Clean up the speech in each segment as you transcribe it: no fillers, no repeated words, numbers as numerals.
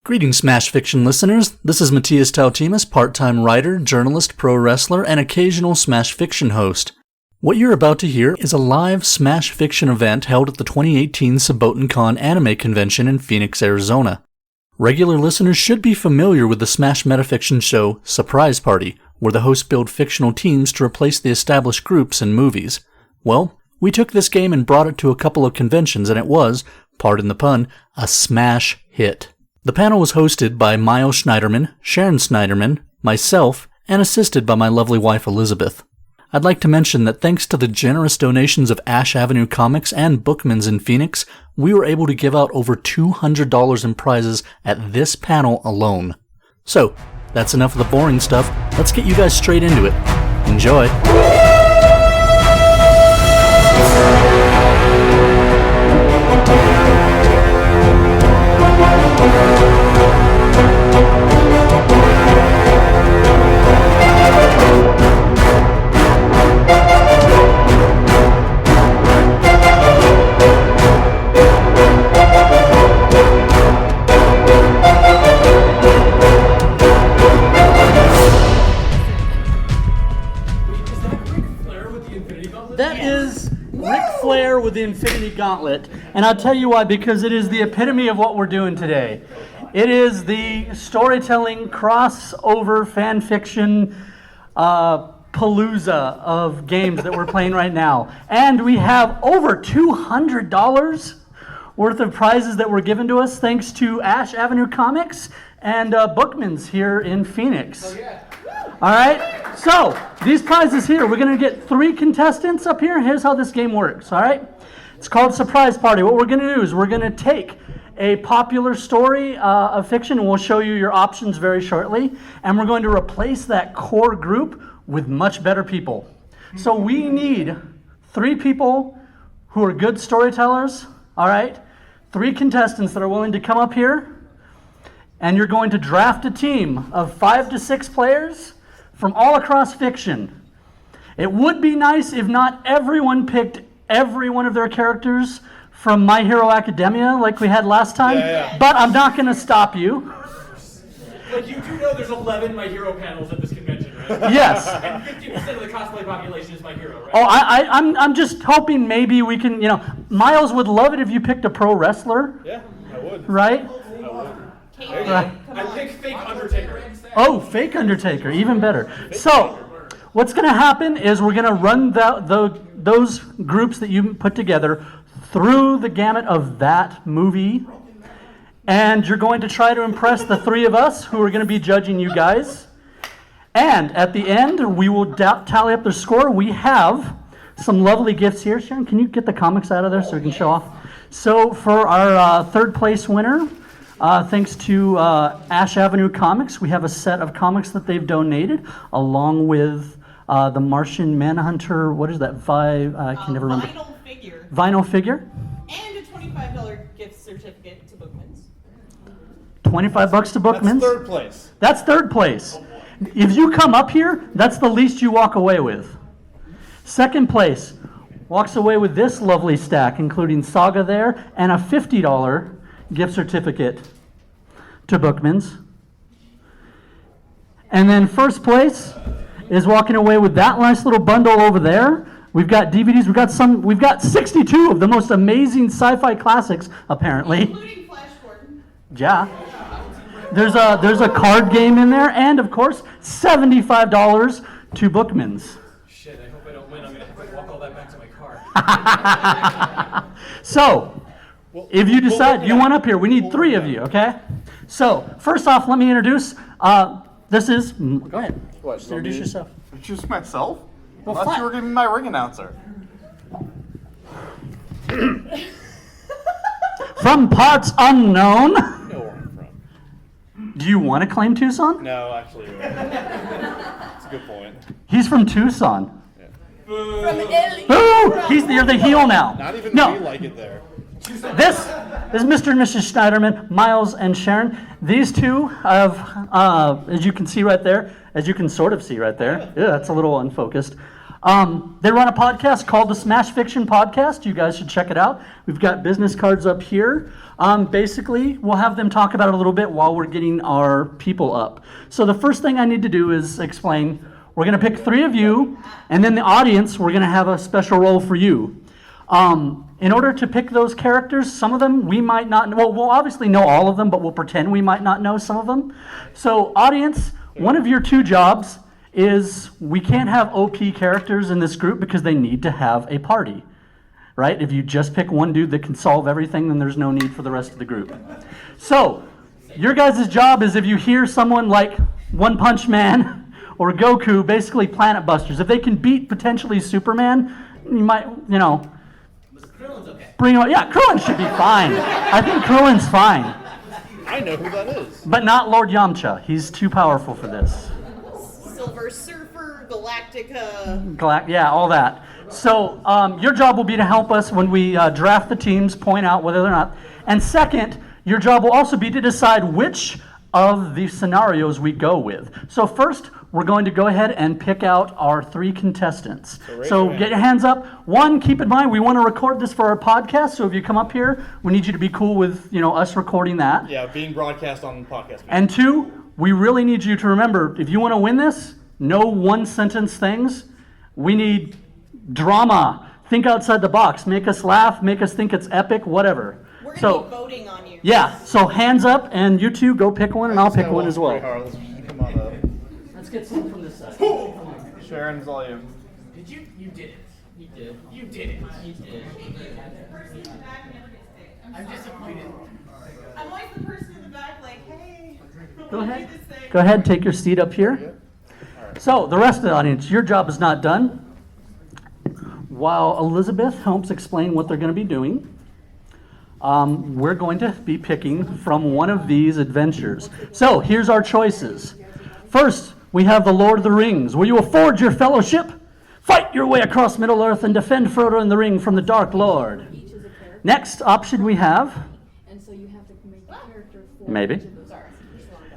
Greetings, Smash Fiction listeners. This is Matias, part-time writer, journalist, pro wrestler, and occasional Smash Fiction host. What you're about to hear is a live Smash Fiction event held at the 2018 Saboten Con Anime Convention in Phoenix, Arizona. Regular listeners should be familiar with the Smash metafiction show Surprise Party, where the hosts build fictional teams to replace the established groups in movies. Well, we took this game and brought it to a couple of conventions, and it was, pardon the pun, a smash hit. The panel was hosted by Miles Schneiderman, Sharon Schneiderman, myself, and assisted by my lovely wife Elizabeth. I'd like to mention that thanks to the generous donations of Ash Avenue Comics and Bookman's in Phoenix, we were able to give out over $200 in prizes at this panel alone. So, that's enough of the boring stuff. Let's get you guys straight into it. Enjoy! That is Ric Flair with the Infinity Gauntlet, and I'll tell you why, because it is the epitome of what we're doing today. It is the storytelling, crossover, fan fiction, palooza of games that we're playing right now. And we have over $200 worth of prizes that were given to us thanks to Ash Avenue Comics and Bookman's here in Phoenix. Oh, yeah. All right, so these prizes here, we're going to get 3 contestants up here. Here's how this game works, all right? It's called Surprise Party. What we're going to do is we're going to take a popular story of fiction, and we'll show you your options very shortly, and we're going to replace that core group with much better people. So we need 3 people who are good storytellers, all right? 3 contestants that are willing to come up here, and you're going to draft a team of 5 to 6 players from all across fiction. It would be nice if not everyone picked every one of their characters from My Hero Academia like we had last time, but I'm not going to stop you. Like, you do know there's 11 My Hero panels at this convention, right? Yes. And 50% of the cosplay population is My Hero, right? Oh, I'm just hoping maybe we can, Miles would love it if you picked a pro wrestler. Yeah, I would. Right? I would. Right. I pick fake Undertaker. Oh, fake Undertaker, even better. So, what's going to happen is we're going to run those groups that you put together through the gamut of that movie, and you're going to try to impress the 3 of us who are going to be judging you guys. And at the end, we will tally up the score. We have some lovely gifts here. Sharon, can you get the comics out of there so we can show off? So, for our 3rd place winner, thanks to Ash Avenue Comics, we have a set of comics that they've donated, along with the Martian Manhunter, what is that, I can never remember. Vinyl figure. And a $25 gift certificate to Bookman's. $25 to Bookman's? That's 3rd place. That's 3rd place. If you come up here, that's the least you walk away with. 2nd place walks away with this lovely stack, including Saga there, and a $50 gift certificate to Bookman's. And then 1st place is walking away with that nice little bundle over there. We've got DVDs, we've got 62 of the most amazing sci-fi classics, apparently. Including Flash Gordon. Yeah. There's a card game in there, and of course, $75 to Bookman's. Shit, I hope I don't win. I'm going to have to walk all that back to my car. So, if you decide you want up here, we need 3 of you, okay? So, first off, let me introduce, this is, go ahead. What, Introduce yourself. Introduce myself? Well, I thought you were giving me my ring announcer. From parts unknown. You know where I'm from. Do you want to claim Tucson? No, actually. It's a good point. He's from Tucson. Yeah. From Italy. Boo! You're the heel now. Not even no. we like it there. This is Mr. and Mrs. Schneiderman, Miles and Sharon. These 2 have, as you can see right there, as you can sort of see right there, yeah, that's a little unfocused. They run a podcast called the Smash Fiction Podcast. You guys should check it out. We've got business cards up here. Basically, we'll have them talk about it a little bit while we're getting our people up. So the first thing I need to do is explain, we're going to pick 3 of you, and then the audience, we're going to have a special role for you. In order to pick those characters, some of them we might not know. Well, we'll obviously know all of them, but we'll pretend we might not know some of them. So audience, one of your 2 jobs is we can't have OP characters in this group because they need to have a party, right? If you just pick one dude that can solve everything, then there's no need for the rest of the group. So your guys' job is if you hear someone like One Punch Man or Goku, basically Planet Busters, if they can beat potentially Superman, you might, Krillin's okay. bring him. Yeah, Krillin should be fine. I think Krillin's fine. I know who that is. But not Lord Yamcha. He's too powerful for this. Silver Surfer, Galactica. Yeah, all that. So your job will be to help us when we draft the teams, point out whether they're not. And second, your job will also be to decide which of the scenarios we go with. So first, we're going to go ahead and pick out our 3 contestants. So get your hands up. 1, keep in mind, we want to record this for our podcast, so if you come up here, we need you to be cool with, us recording that. Yeah, being broadcast on podcast. And 2, we really need you to remember, if you want to win this, no one-sentence things. We need drama. Think outside the box. Make us laugh, make us think it's epic, whatever. We're going to be voting on you. Yeah, so hands up, and you 2 go pick one, and I'll pick one as well. Come on up. Let's get some from this side. Sharon's all you. Did you? You did it. You did. You did it. You did. I'm disappointed. I'm always the person in the back like, hey, Go ahead. Go ahead, take your seat up here. So, the rest of the audience, your job is not done. While Elizabeth helps explain what they're going to be doing, we're going to be picking from one of these adventures. So, here's our choices. First, we have the Lord of the Rings, where you will forge your fellowship, fight your way across Middle-earth, and defend Frodo and the Ring from the Dark Lord. Next option we have, And so you have to make a character for maybe, each of those.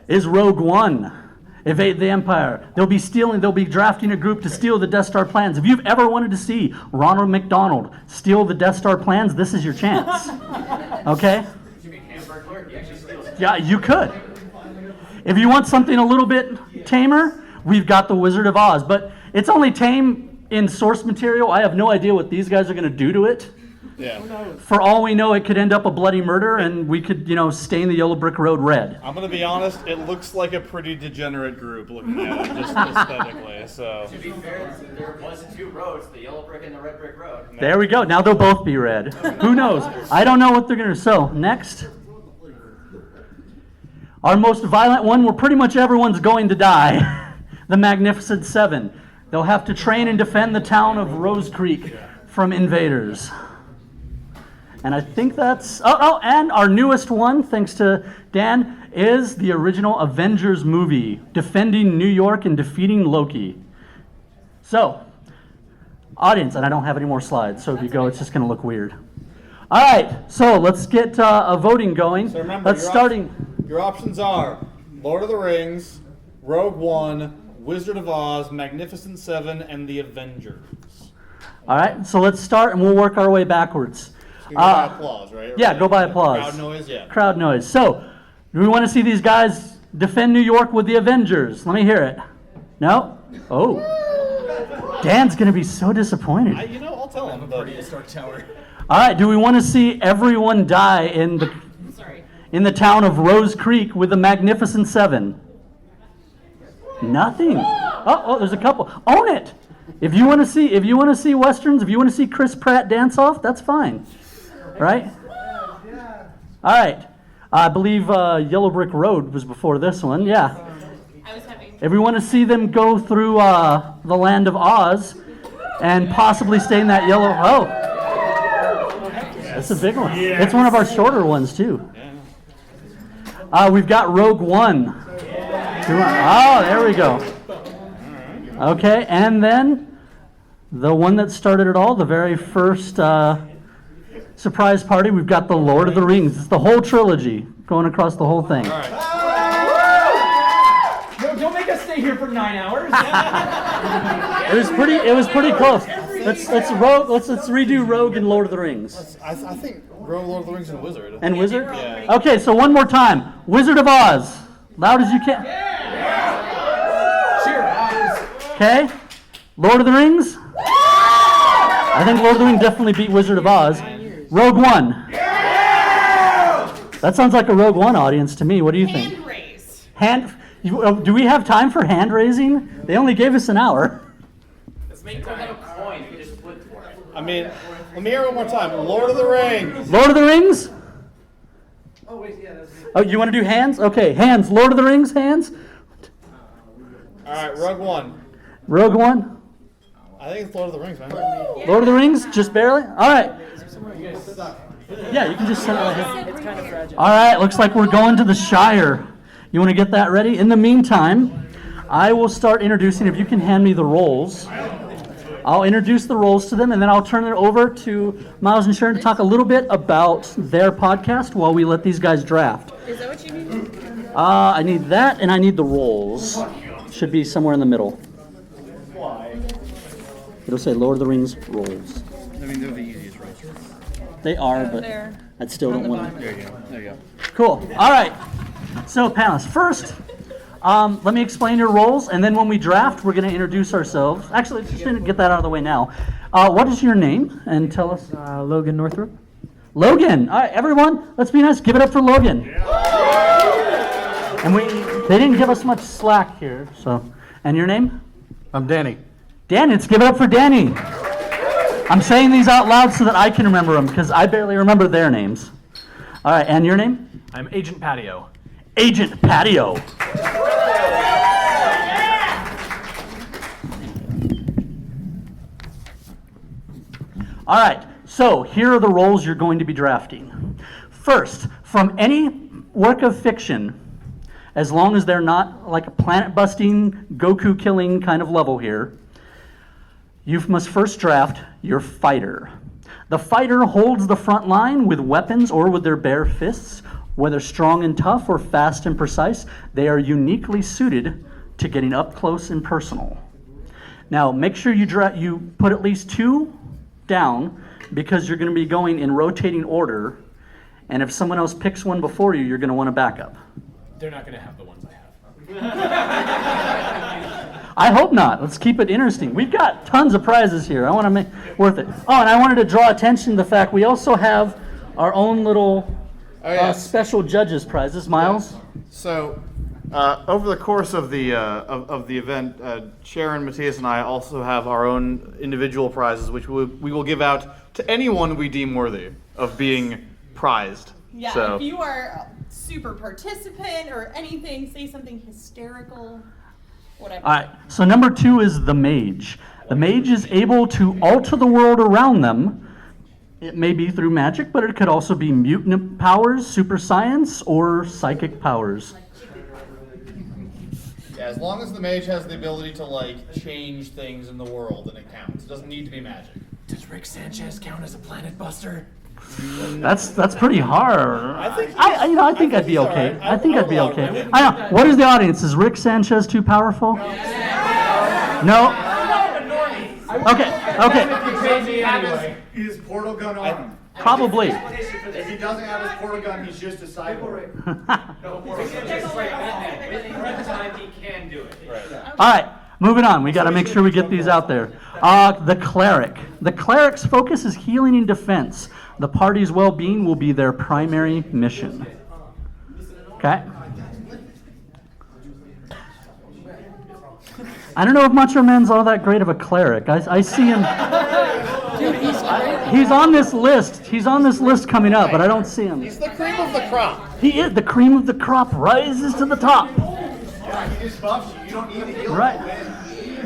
is Rogue One. Evade the Empire. They'll be drafting a group to steal the Death Star plans. If you've ever wanted to see Ronald McDonald steal the Death Star plans, this is your chance. Okay? You mean Hamburglar? He actually steals it. Yeah, you could. If you want something a little bit tamer, we've got the Wizard of Oz. But it's only tame in source material. I have no idea what these guys are going to do to it. Yeah. For all we know, it could end up a bloody murder, and we could, stain the yellow brick road red. I'm gonna be honest, it looks like a pretty degenerate group looking at it, just aesthetically, so. To be fair, there was 2 roads, the yellow brick and the red brick road. There we go. Now they'll both be red. Who knows? I don't know what they're going to do. So, next. Our most violent one, where pretty much everyone's going to die. The Magnificent Seven. They'll have to train and defend the town of Rose Creek from invaders. And I think that's... and our newest one, thanks to Dan, is the original Avengers movie, defending New York and defeating Loki. So, audience, and I don't have any more slides, so if you go, it's just going to look weird. All right, so let's get a voting going. So remember, your options are Lord of the Rings, Rogue One, Wizard of Oz, Magnificent Seven, and the Avengers. All right, so let's start, and we'll work our way backwards. Go by applause, right? Yeah, go by applause. Crowd noise, yeah. Crowd noise. So, do we want to see these guys defend New York with the Avengers? Let me hear it. No? Oh. Dan's going to be so disappointed. I'll tell him. Party Stark Tower. All right, do we want to see everyone die in the town of Rose Creek with the Magnificent Seven? Nothing. Oh, there's a couple. Own it. If you want to see westerns, if you want to see Chris Pratt dance off, that's fine. Right? All right. I believe Yellow Brick Road was before this one. Yeah. I was having. If we want to see them go through the land of Oz and possibly stay in that yellow... Oh. That's a big one. Yes. It's one of our shorter ones, too. We've got Rogue One. Oh, there we go. Okay, and then the one that started it all, the very first surprise party, we've got the Lord of the Rings. It's the whole trilogy going across the whole thing. All right. No, don't make us stay here for 9 hours. It was pretty close. Let's redo Rogue and Lord of the Rings. I think Rogue, Lord of the Rings, and Wizard. And Wizard? Yeah. Okay, so one more time. Wizard of Oz. Loud as you can. Okay. Lord of the Rings. I think Lord of the Rings definitely beat Wizard of Oz. Rogue One. That sounds like a Rogue One audience to me. What do you think? Hand raise. Do we have time for hand raising? They only gave us an hour. Let's make time. A coin. We just flip for it. I mean, let me hear it one more time. Lord of the Rings. Lord of the Rings? Oh wait, yeah, that's me. Oh, you want to do hands? Okay, hands. Lord of the Rings, hands. All right, Rogue One. Rogue One. I think it's Lord of the Rings, man. Lord of the Rings, just barely. All right. Yeah, you can just send it right here. It's kind of fragile. All right, looks like we're going to the Shire. You want to get that ready? In the meantime, I will start introducing. If you can hand me the rolls, I'll introduce the rolls to them, and then I'll turn it over to Miles and Sharon to talk a little bit about their podcast while we let these guys draft. Is that what you need? I need that, and I need the rolls. Should be somewhere in the middle. It'll say Lord of the Rings rolls. I mean, they're the easiest rolls. They are, but There. I still don't want to. There you go. There you go. Cool. All right. So, panelists, first, let me explain your roles, and then when we draft, we're going to introduce ourselves. Actually, let's just get that out of the way now. What is your name? And tell us. Logan Northrop. Logan. All right, everyone, let's be nice. Give it up for Logan. And they didn't give us much slack here. So, and your name? I'm Danny. Danny. Let's give it up for Danny. I'm saying these out loud so that I can remember them because I barely remember their names. All right, and your name? I'm Agent Patio. Agent Patio. All right, so here are the roles you're going to be drafting. First, from any work of fiction, as long as they're not like a planet-busting, Goku-killing kind of level here, you must first draft your fighter. The fighter holds the front line with weapons or with their bare fists. Whether strong and tough or fast and precise, they are uniquely suited to getting up close and personal. Now, make sure you put at least 2 down because you're going to be going in rotating order, and if someone else picks one before you, you're going to want to back up. They're not going to have the ones I have. I hope not. Let's keep it interesting. We've got tons of prizes here. I want to make worth it. Oh, and I wanted to draw attention to the fact we also have our own little special judges prizes. Miles? So, over the course of the event, Sharon, Matias, and I also have our own individual prizes, which we will give out to anyone we deem worthy of being prized. Yeah, So, if you are a super participant or anything, say something hysterical, whatever. All right, so number 2 is the mage. The mage is able to alter the world around them. It may be through magic, but it could also be mutant powers, super science, or psychic powers. yeah, as long as the mage has the ability to change things in the world, then it counts. It doesn't need to be magic. Does Rick Sanchez count as a planet buster? That's pretty hard. I think I think I'd be he's all okay. right. I think I'd be I'll okay. allow it. I know. What is the audience? Is Rick Sanchez too powerful? No. Okay. His portal gun arm. Probably. If he doesn't have his portal gun, he's just a cyborg. Time he can do it. All right, moving on. We got to make sure we get these out there. The cleric. The cleric's focus is healing and defense. The party's well-being will be their primary mission. Okay? I don't know if Macho Man's all that great of a cleric. I see him. He's on this list. He's on this list coming up, but I don't see him. He's the cream of the crop. He is the cream of the crop. Rises to the top. Yeah, he just buffs you. You don't need to heal Right. to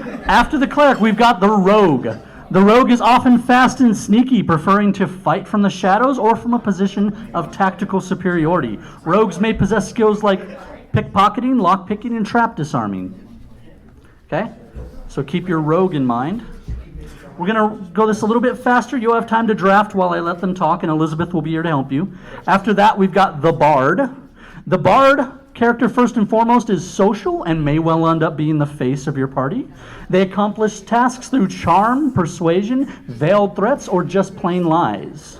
win. After the cleric, we've got the rogue. The rogue is often fast and sneaky, preferring to fight from the shadows or from a position of tactical superiority. Rogues may possess skills like pickpocketing, lockpicking, and trap disarming. Okay? So keep your rogue in mind. We're going to go this a little bit faster. You'll have time to draft while I let them talk, and Elizabeth will be here to help you. After that, we've got the bard. The bard character, first and foremost, is social and may well end up being the face of your party. They accomplish tasks through charm, persuasion, veiled threats, or just plain lies.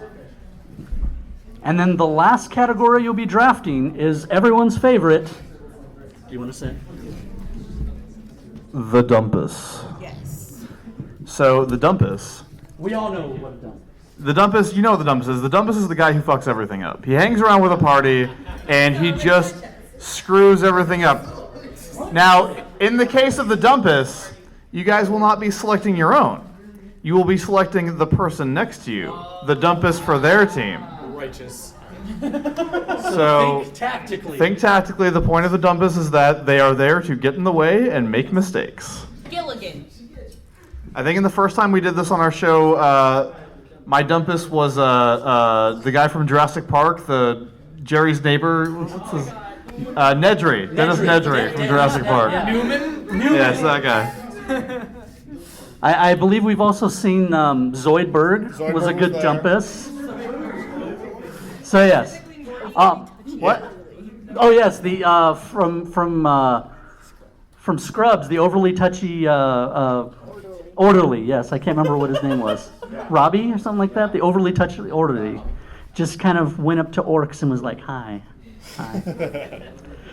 And then the last category you'll be drafting is everyone's favorite. Do you want to say it? The Dumpus. Yes. So the Dumpus. We all know what it does. The Dumpus, you know what the Dumpus is. The Dumpus is the guy who fucks everything up. He hangs around with a party, and he just screws everything up. Now, in the case of the Dumpus, you guys will not be selecting your own. You will be selecting the person next to you, the Dumpus for their team. Righteous. So, Think tactically. think tactically. The point of the Dumpus is that they are there to get in the way and make mistakes. Gilligan. I think in the first time we did this on our show, my Dumpus was the guy from Jurassic Park, the Jerry's neighbor. What's his? Nedry. Dennis Nedry from Jurassic Park. Newman? Yes, that guy. I believe we've also seen Zoidberg was a Zoidberg good was there. Jumpus. So yes. What? Oh yes, the from Scrubs, the overly touchy orderly. Yes, I can't remember what his name was. Robbie or something like that. The overly touchy orderly just kind of went up to orcs and was like, "Hi, hi."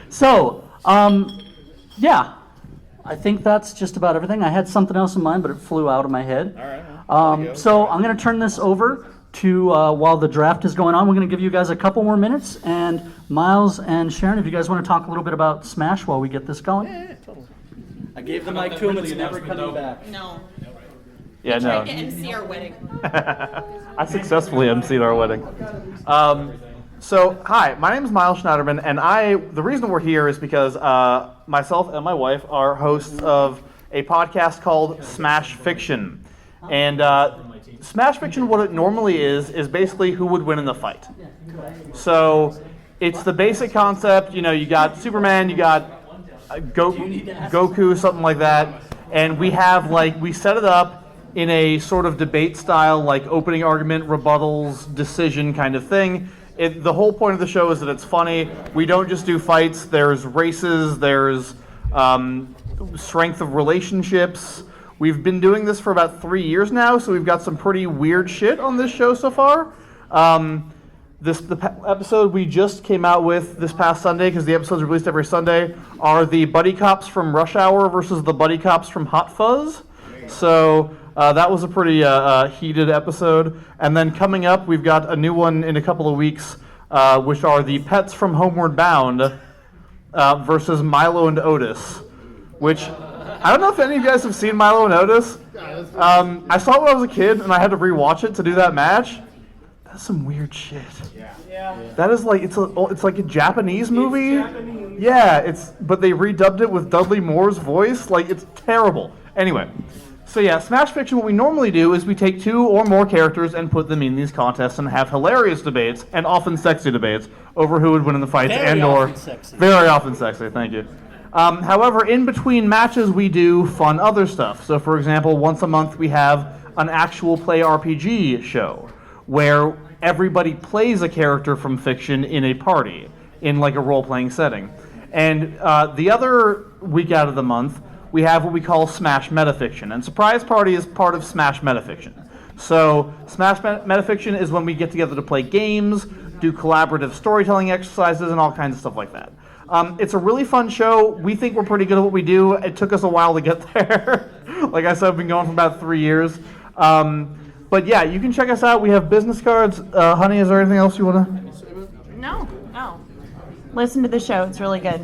So, yeah. I think that's just about everything. I had something else in mind, but it flew out of my head. All right. So I'm going to turn this over to, while the draft is going on, we're going to give you guys a couple more minutes. And Miles and Sharon, if you guys want to talk a little bit about Smash while we get this going. Yeah, totally. I gave the How about mic that to him. Ridley It's never announcement, coming though? back. No. Yeah, Tried to no. MC our wedding. I successfully emceed our wedding. So, hi, my name is Miles Schneiderman, and the reason we're here is because myself and my wife are hosts of a podcast called Smash Fiction. And Smash Fiction, what it normally is basically who would win in the fight. So, it's the basic concept, you got Superman, you got Goku, something like that, and we set it up in a sort of debate style, like opening argument, rebuttals, decision kind of thing. The whole point of the show is that it's funny. We don't just do fights. There's races. There's strength of relationships. We've been doing this for about 3 years now, so we've got some pretty weird shit on this show so far. The episode we just came out with this past Sunday, because the episodes are released every Sunday, are the buddy cops from Rush Hour versus the buddy cops from Hot Fuzz. So that was a pretty heated episode. And then coming up, we've got a new one in a couple of weeks, which are the pets from Homeward Bound versus Milo and Otis, which I don't know if any of you guys have seen Milo and Otis. I saw it when I was a kid, and I had to rewatch it to do that match. That's some weird shit. Yeah. That is like it's like a Japanese movie. Yeah, but they redubbed it with Dudley Moore's voice. Like, it's terrible. Anyway. So yeah, Smash Fiction, what we normally do is we take 2 or more characters and put them in these contests and have hilarious debates, and often sexy debates, over who would win in the fights Very often sexy. Very often sexy, thank you. However, in between matches, we do fun other stuff. So for example, once a month we have an actual play RPG show, where everybody plays a character from fiction in a party, in like a role-playing setting. And the other week out of the month, we have what we call Smash Metafiction. And Surprise Party is part of Smash Metafiction. So Smash Metafiction is when we get together to play games, do collaborative storytelling exercises, and all kinds of stuff like that. It's a really fun show. We think we're pretty good at what we do. It took us a while to get there. Like I said, we've been going for about 3 years. But yeah, you can check us out. We have business cards. Honey, is there anything else you want to? No. Listen to the show. It's really good.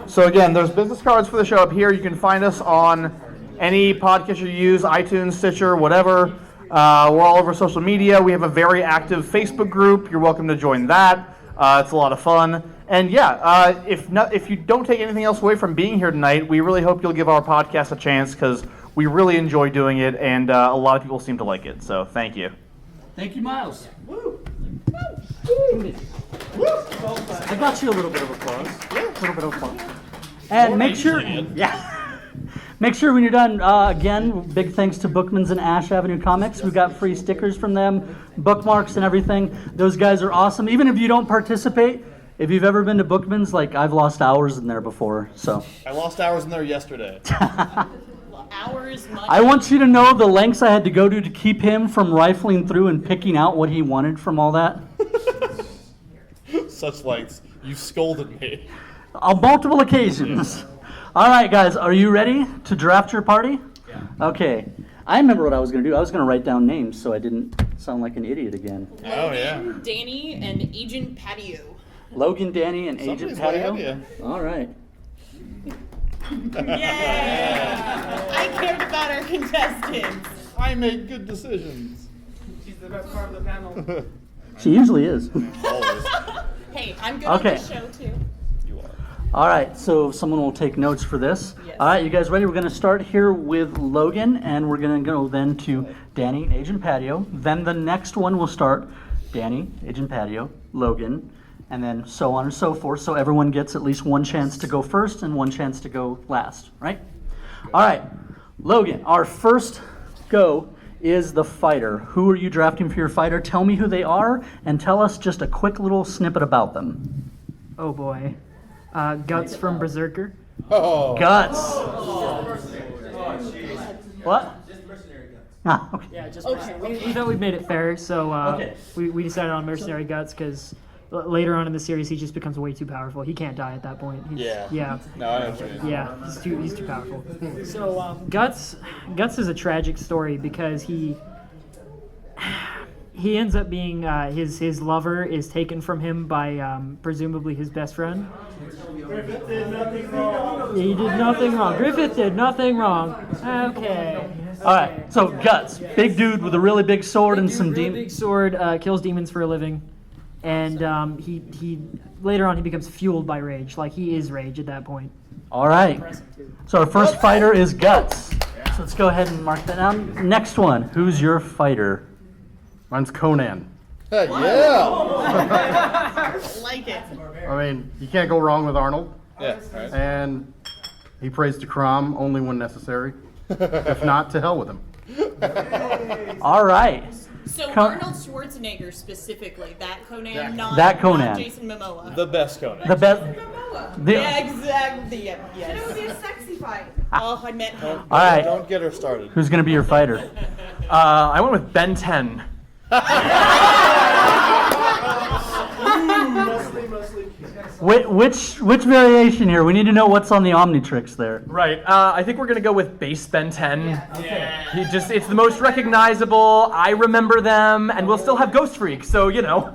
So again, there's business cards for the show up here. You can find us on any podcast you use, iTunes, Stitcher, whatever. We're all over social media. We have a very active Facebook group. You're welcome to join that. It's a lot of fun. And yeah, if you don't take anything else away from being here tonight, we really hope you'll give our podcast a chance, because we really enjoy doing it, and a lot of people seem to like it. So thank you. Thank you, Miles. Woo. I got you a little bit of applause. Yeah, a little bit of applause. And make sure, make sure when you're done, again, big thanks to Bookman's and Ash Avenue Comics. We got free stickers from them, bookmarks and everything. Those guys are awesome. Even if you don't participate, If you've ever been to Bookman's, like I've lost hours in there before, so. I lost hours in there yesterday. Hours, money. I want you to know the lengths I had to go to keep him from rifling through and picking out what he wanted from all that. Such lengths. You scolded me. On multiple occasions. All right, guys, are you ready to draft your party? Yeah. Okay. I remember what I was going to do. I was going to write down names so I didn't sound like an idiot again. Oh, yeah. Logan, Danny, and Agent Patio. Logan, Danny, and Agent Somebody's way ahead Patio? of you. All right. Yeah! I cared about our contestants. I make good decisions. She's the best part of the panel. She usually is. Always. Hey, I'm good Okay. on this show too. You are. All right, so someone will take notes for this. Yes. All right, you guys ready? We're going to start here with Logan, and we're going to go then to Danny, Agent Patio. Then the next one will start Danny, Agent Patio, Logan, and then so on and so forth. So everyone gets at least one chance to go first and one chance to go last, right? All right, Logan, our first go is the fighter. Who are you drafting for your fighter? Tell me who they are, and tell us just a quick little snippet about them. Oh boy. Guts from Berserker. Oh. Guts. What? Just mercenary guns. Ah, okay. Yeah, just Okay. we thought we made it fair, so Okay. we decided on Mercenary Guts because later on in the series he just becomes way too powerful. He can't die at that point. Yeah. Yeah. No, I know what you mean. Yeah, he's too powerful. So Guts is a tragic story because he ends up being his lover is taken from him by presumably his best friend. Griffith did nothing wrong. He did nothing wrong. Griffith did nothing wrong. Okay. All right, so Guts, big dude with a really big sword and some Really demons. big sword, kills demons for a living, and he later on he becomes fueled by rage. Like he is rage at that point. All right, so our first fighter is Guts. So let's go ahead and mark that down. Next one, who's your fighter? Mine's Conan. Yeah. Like it. I mean, you can't go wrong with Arnold. Yeah. Right. And he prays to Crom only when necessary. If not, to hell with him. All right, So Co- Arnold Schwarzenegger specifically, that Conan, not, That Conan. not Jason Momoa. The best Conan. the best. Yeah, exactly. Yeah, yes. It would be a sexy fight. Oh, I met him. All right, Don't get her started. who's gonna be your fighter? I went with Ben 10. Which variation here? We need to know what's on the Omnitrix there. Right. I think we're gonna go with base Ben 10. It's the most recognizable. I remember them, and we'll still have Ghost Freak. So you know.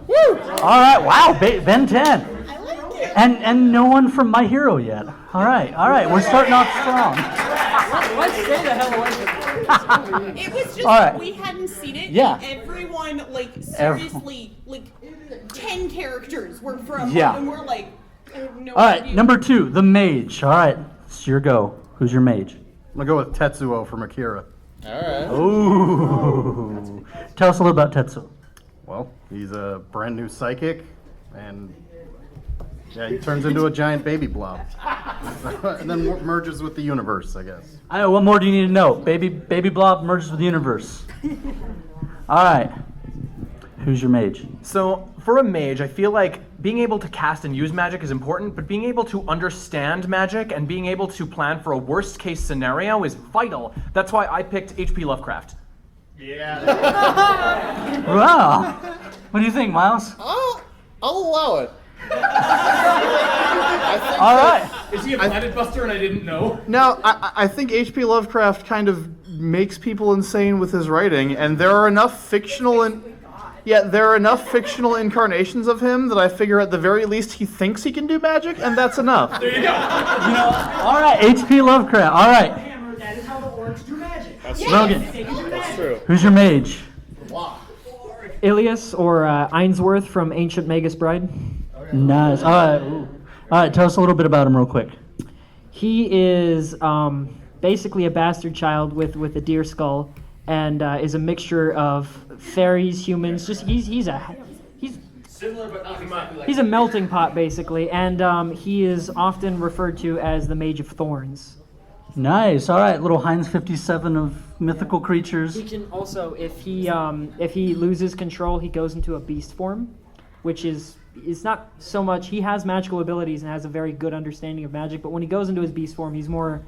All right, wow, Ben 10. I like it. And no one from My Hero yet. All right, we're starting off strong. Let's stay the hell away from this. It was just All right. we hadn't seen it. Yeah. And everyone seriously 10 characters were from Yeah. and we're like I have no All right, idea. number 2, the mage. All right, it's your go. Who's your mage? I'm going to go with Tetsuo from Akira. All right. Ooh. Tell us a little about Tetsu. Well, he's a brand new psychic, and yeah, he turns into a giant baby blob. And then merges with the universe, I guess. What more do you need to know? Baby Blob merges with the universe. All right. Who's your mage? So for a mage, I feel like being able to cast and use magic is important, but being able to understand magic and being able to plan for a worst case scenario is vital. That's why I picked H.P. Lovecraft. Wow. What do you think, Miles? I'll allow it. All right. Is he a planet buster and I didn't know? Now, I think H.P. Lovecraft kind of makes people insane with his writing, and there are enough fictional incarnations of him that I figure at the very least he thinks he can do magic, and that's enough. There you go. All right, H.P. Lovecraft. All right. That is how the orcs do magic. Logan, That's true. who's your mage? Ilias or Ainsworth from Ancient Magus Bride. Nice. All right, tell us a little bit about him real quick. He is basically a bastard child with a deer skull, and is a mixture of fairies, humans. Just he's Similar but not exactly a melting pot basically, and he is often referred to as the Mage of Thorns. Nice. All right, little Heinz 57 of mythical creatures. He can also, if he loses control, he goes into a beast form, which is it's not so much, he has magical abilities and has a very good understanding of magic, but when he goes into his beast form, he's more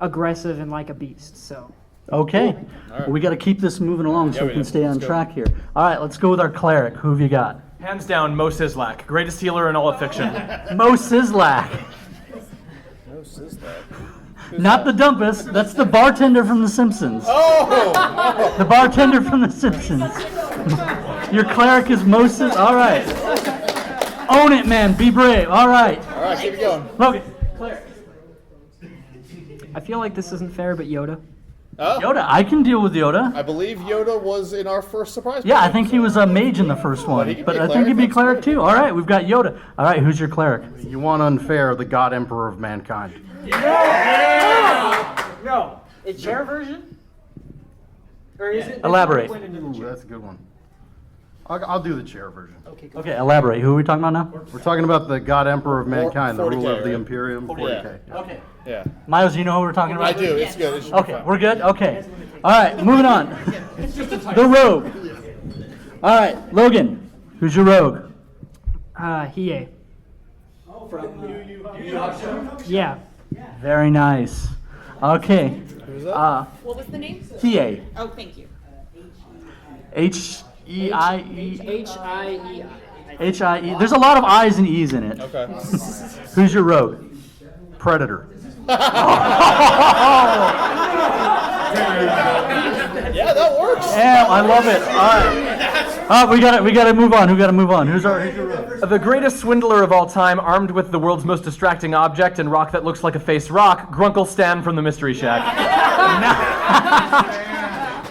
aggressive and like a beast, so. Okay. Well, we got to keep this moving along so we can stay on track here. All right, let's go with our cleric. Who have you got? Hands down, Mo Sizlak, greatest healer in all of fiction. Mo Sizlak. Not the Dumpus. That's the bartender from The Simpsons. Oh! The bartender from The Simpsons. Your cleric is Mo Sizlak. All right. Own it, man. Be brave. All right. All right, keep it going. Logan. Cleric. I feel like this isn't fair, but Yoda. Yoda. I can deal with Yoda. I believe Yoda was in our first surprise. Yeah, I think he was a mage in the first one. he could But be a I think he'd be a cleric, cleric too. All right, we've got Yoda. All right, who's your cleric? You want unfair, the God Emperor of mankind. No. A chair version? Or is it? Elaborate. Ooh, that's a good one. I'll do the chair version. Okay, elaborate. Who are we talking about now? We're talking about the God Emperor of mankind, the 40K, ruler of the right? Imperium. 40K. yeah. Okay. Yeah. Miles, you know who we're talking about? I do. It's good. It should be Okay, fun. we're good? Okay. All right, moving on. The rogue. All right, Logan, who's your rogue? Hiei. Yeah. Very nice. Okay. What was the name? Hiei. Oh, thank you. H-E-I-E. H-I-E-I. H-I-E. There's a lot of I's and E's in it. Okay. Who's your rogue? Predator. Yeah, that works. Yeah, I love it. All right. We gotta move on. Who's your rogue? The greatest swindler of all time, armed with the world's most distracting object and rock that looks like a face rock, Grunkle Stan from the Mystery Shack.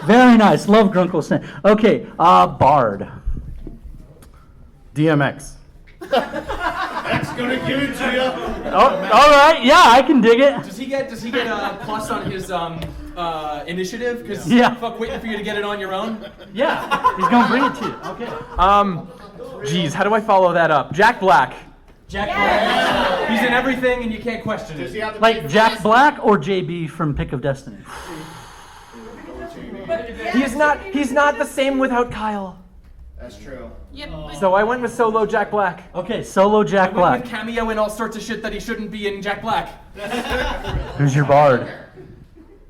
Very nice. Love Grunkle Stan. Okay, Bard. DMX. That's gonna give it to you. Oh, all right. Yeah, I can dig it. Does he get a plus on his initiative? Because Yeah. fuck waiting for you to get it on your own. Yeah, he's gonna bring it to you. Okay. Geez, how do I follow that up? Jack Black. Jack Black. He's in everything and you can't question Does he it. have the Like Jack Black or JB from Pick of Destiny? He's not the same without Kyle. That's true. Yep. But So I went with solo Jack Black. Okay, solo Jack Went with Black. cameo and all sorts of shit that he shouldn't be in Jack Black. Who's your Bard?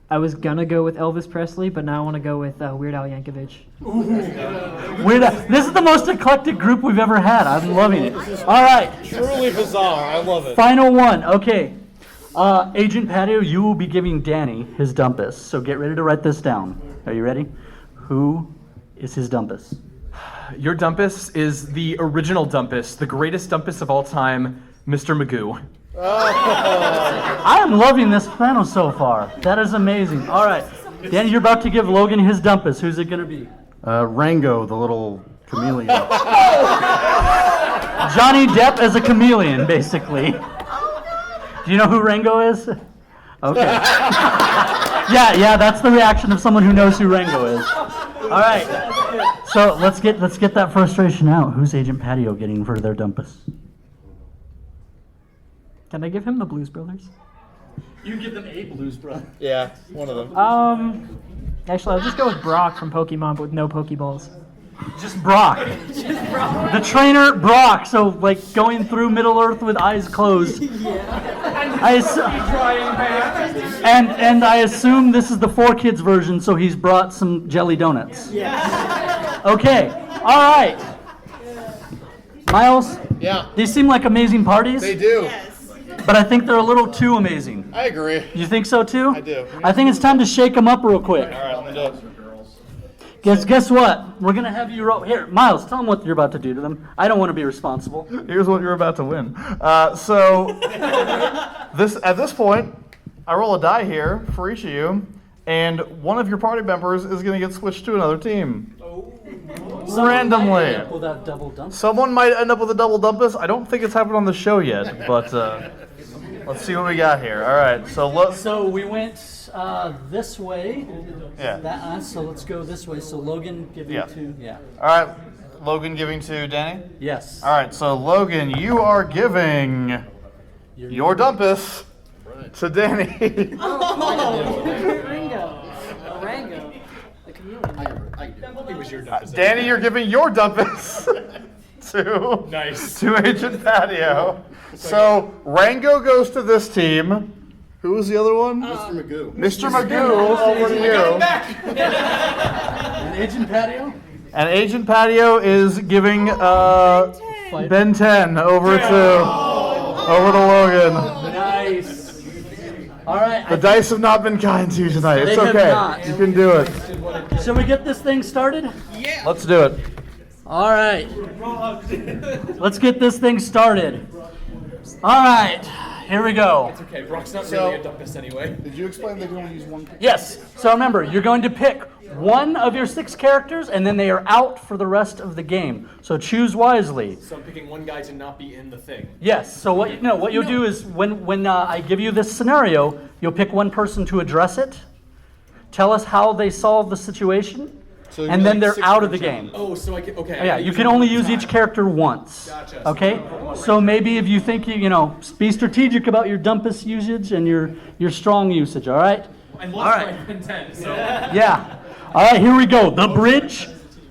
I was gonna go with Elvis Presley, but now I want to go with Weird Al Yankovic. Weird. This is the most eclectic group we've ever had. I'm loving it. All right, Truly bizarre. I love it. final one. Okay. Agent Patio, you will be giving Danny his dumpus. So get ready to write this down. Are you ready? Who is his dumpus? Your Dumpus is the original Dumpus, the greatest Dumpus of all time, Mr. Magoo. I am loving this panel so far. That is amazing. All right. Danny, you're about to give Logan his dumpus. Who's it going to be? Rango, the little chameleon. Johnny Depp as a chameleon, basically. Do you know who Rango is? Okay. Yeah, that's the reaction of someone who knows who Rango is. All right. So let's get that frustration out. Who's Agent Patio getting for their dumpus? Can I give him the Blues Brothers? You give them a Blues Brother. Yeah, one of them. Actually, I'll just go with Brock from Pokemon, but with no Pokeballs. Just Brock. The trainer Brock. So like going through Middle Earth with eyes closed. And I assume this is the 4Kids version, so he's brought some jelly donuts. Okay. All right. Miles, Yeah, these seem like amazing parties, they do. but I think they're a little too amazing. I agree. You think so too? I do. I think it's time to shake them up real quick. All right, let me do it. Guess what? We're gonna have you here, Miles. Tell them what you're about to do to them. I don't want to be responsible. Here's what you're about to win. At this point, I roll a die here for each of you, and one of your party members is going to get switched to another team. Randomly. With that double dump. Someone might end up with a double dumpus. I don't think it's happened on the show yet, but let's see what we got here. All right, So we went this way. Yeah. So let's go this way. So Logan giving to All right, Logan giving to Danny. Yes. All right, so Logan, you are giving your dumpus to Danny. It was your Danny, you're giving your dumpus Nice. to Agent Patio. So Rango goes to this team. Who was the other one? Mr. Magoo. Mr. Magoo over to you. And Agent Patio? And Agent Patio is giving Ben 10 over to Logan. Nice. All right. The dice have not been kind to you tonight. It's They have okay. not. You can do it. Shall we get this thing started? Let's do it. All right. Let's get this thing started. All right. Here we go. Okay, Brock's not really a dumpus anyway. Did you explain they can only use one? Yes. So remember, you're going to pick one of your 6 characters, and then they are out for the rest of the game. So choose wisely. So I'm picking one guy to not be in the thing. Yes. So what you'll do is when I give you this scenario, you'll pick one person to address it. Tell us how they solve the situation, So and then they're out of the game. Oh, so I can, okay. Yeah, you can only use each character once. Gotcha. Okay? So maybe if you think be strategic about your dumpus usage and your strong usage, all right? And All right. my 10, so. Yeah. All right, here we go. The Bridge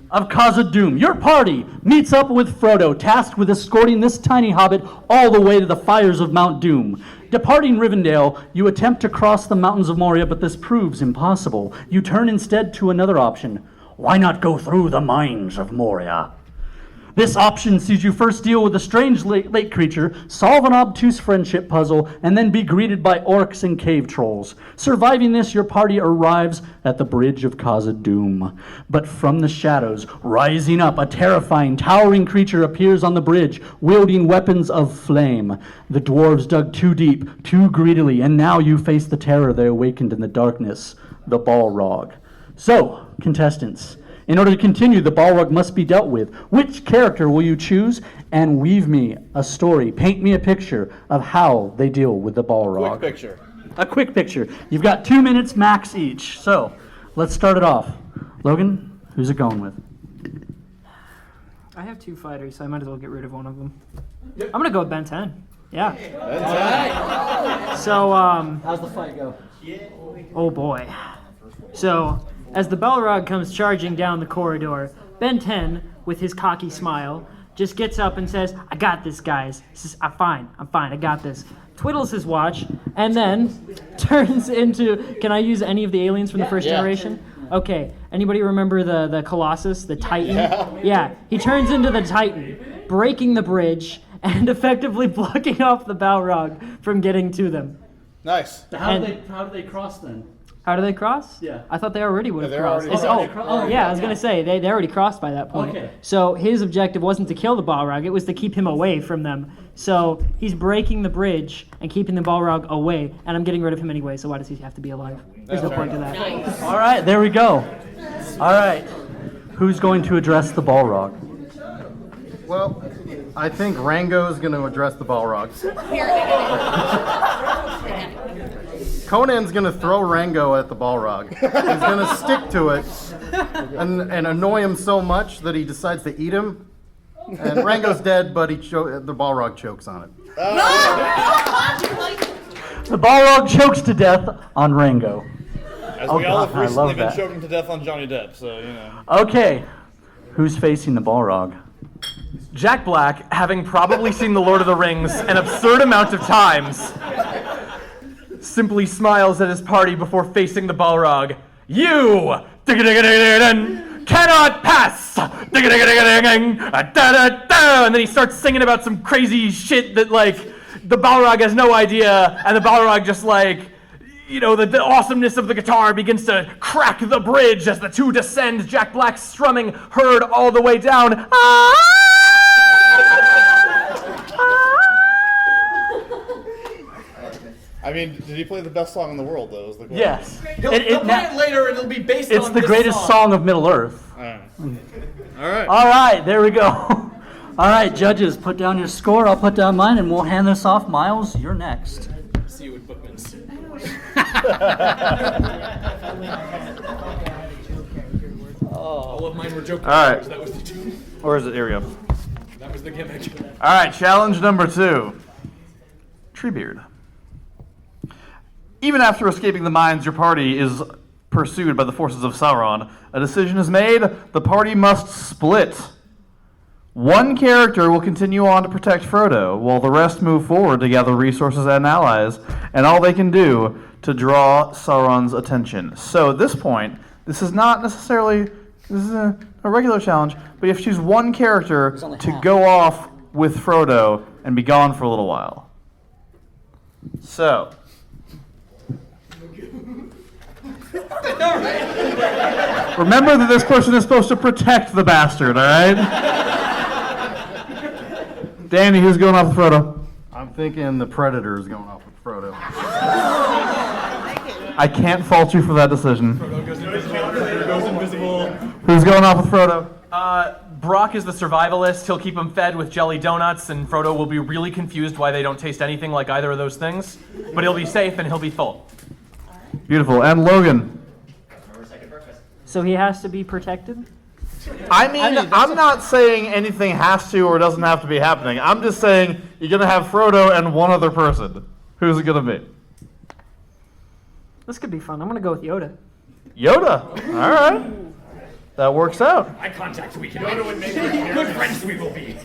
of Khazad-dûm. Your party meets up with Frodo, tasked with escorting this tiny hobbit all the way to the fires of Mount Doom. Departing Rivendell, you attempt to cross the mountains of Moria, but this proves impossible. You turn instead to another option. Why not go through the mines of Moria? This option sees you first deal with a strange lake creature, solve an obtuse friendship puzzle, and then be greeted by orcs and cave trolls. Surviving this, your party arrives at the Bridge of Khazad-dûm. But from the shadows, rising up, a terrifying, towering creature appears on the bridge, wielding weapons of flame. The dwarves dug too deep, too greedily, and now you face the terror they awakened in the darkness, the Balrog. So, contestants, in order to continue, the Balrog must be dealt with. Which character will you choose? And weave me a story. Paint me a picture of how they deal with the Balrog. Quick picture. A quick picture. You've got 2 minutes max each. So, let's start it off. Logan, who's it going with? I have 2 fighters, so I might as well get rid of one of them. I'm gonna go with Ben 10. Yeah. So, How's the fight go? oh boy. So, as the Balrog comes charging down the corridor, Ben 10, with his cocky smile, just gets up and says, "I got this, guys. He says, I'm fine, I got this." Twiddles his watch, and then turns into... Can I use any of the aliens from the first generation? Okay. Anybody remember the Colossus, the Titan? Yeah. He turns into the Titan, breaking the bridge, and effectively blocking off the Balrog from getting to them. Nice. How do they cross then? How do they cross? Yeah. I thought they already would have they're crossed. already Yeah, I was going to say, they already crossed by that point. Okay. So his objective wasn't to kill the Balrog, it was to keep him away from them. So he's breaking the bridge and keeping the Balrog away, and I'm getting rid of him anyway, so why does he have to be alive? There's no point to that. All right, there we go. All right. Who's going to address the Balrog? Well, I think Rango is going to address the Balrog. Conan's going to throw Rango at the Balrog. He's going to stick to it and annoy him so much that he decides to eat him. And Rango's dead, but the Balrog chokes on it. The Balrog chokes to death on Rango. As Oh, we all God, have I love recently been that. choking to death on Johnny Depp, so, you know. Okay. Who's facing the Balrog? Jack Black, having probably seen The Lord of the Rings an absurd amount of times, simply smiles at his party before facing the Balrog. You cannot pass! And then he starts singing about some crazy shit that, like, the Balrog has no idea, and the Balrog just, like, the awesomeness of the guitar begins to crack the bridge as the two descend, Jack Black strumming, heard all the way down. I mean, did he play the best song in the world, though? Is the question. Yes. He'll play it later, and it'll be based It's on the this greatest song of Middle Earth. All right. All right, there we go. All right, judges, put down your score. I'll put down mine, and we'll hand this off. Miles, you're next. See you at Bookman's. All of mine were joke All right. characters. That was the two. Where is it? Here we go. That was the gimmick. All right, challenge number 2. Treebeard. Even after escaping the mines, your party is pursued by the forces of Sauron. A decision is made. The party must split. One character will continue on to protect Frodo, while the rest move forward to gather resources and allies, and all they can do to draw Sauron's attention. So at this point, this is not necessarily, this is a regular challenge, but you have to choose one character to go off with Frodo and be gone for a little while. So. Remember that this person is supposed to protect the bastard, all right? Danny, who's going off with Frodo? I'm thinking the Predator is going off with Frodo. I can't fault you for that decision. Frodo goes invisible. Who's going off with Frodo? Brock is the survivalist. He'll keep him fed with jelly donuts, and Frodo will be really confused why they don't taste anything like either of those things. But he'll be safe and he'll be full. Beautiful. And Logan. So he has to be protected? I mean, I'm not saying anything has to or doesn't have to be happening. I'm just saying you're going to have Frodo and one other person. Who's it going to be? This could be fun. I'm going to go with Yoda. Yoda. All right. That works out. Eye contact, we can make good friends we will be.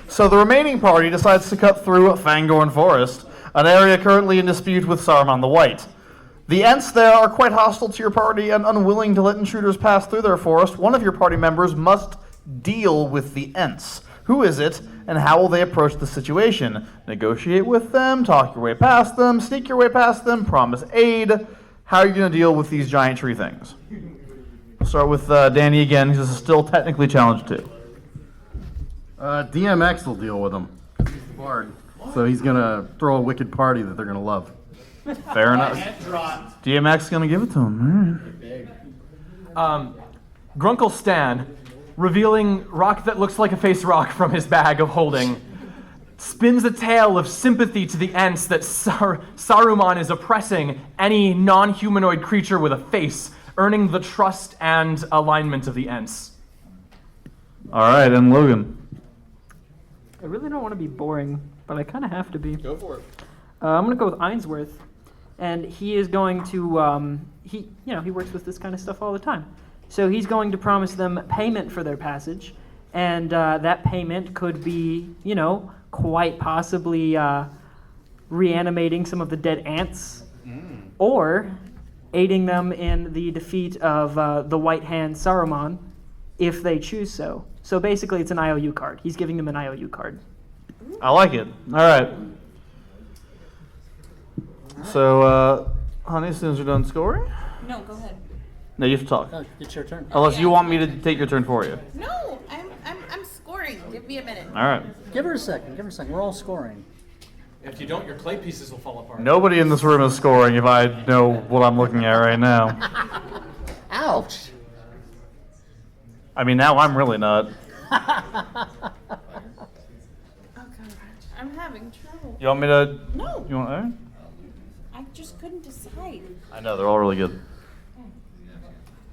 So the remaining party decides to cut through Fangorn Forest, an area currently in dispute with Saruman the White. The Ents there are quite hostile to your party and unwilling to let intruders pass through their forest. One of your party members must deal with the Ents. Who is it, and how will they approach the situation? Negotiate with them, talk your way past them, sneak your way past them, promise aid. How are you going to deal with these giant tree things? We'll start with Danny again, because this is still technically challenge 2. DMX will deal with them. He's the bard. So he's going to throw a wicked party that they're going to love. Fair enough. DMX is going to give it to him. Grunkle Stan, revealing rock that looks like a face rock from his bag of holding, spins a tale of sympathy to the Ents that Saruman is oppressing any non-humanoid creature with a face, earning the trust and alignment of the Ents. All right, and Logan. I really don't want to be boring, but I kind of have to be. Go for it. I'm going to go with Ainsworth, and he is going to, he works with this kind of stuff all the time. So he's going to promise them payment for their passage, and that payment could be, quite possibly reanimating some of the dead ants, or aiding them in the defeat of the White Hand Saruman, if they choose so. So basically, it's an IOU card. He's giving them an IOU card. I like it. All right. So, honey, as soon as you're done scoring? No, go ahead. No, you have to talk. No, it's your turn. Unless you want me to take your turn for you. No, I'm scoring. Give me a minute. All right. Give her a second. We're all scoring. If you don't, your clay pieces will fall apart. Nobody in this room is scoring if I know what I'm looking at right now. Ouch. I mean, now I'm really not. Oh god, I'm having trouble. You want me to? No, You want? All right. I just couldn't decide. I know, they're all really good.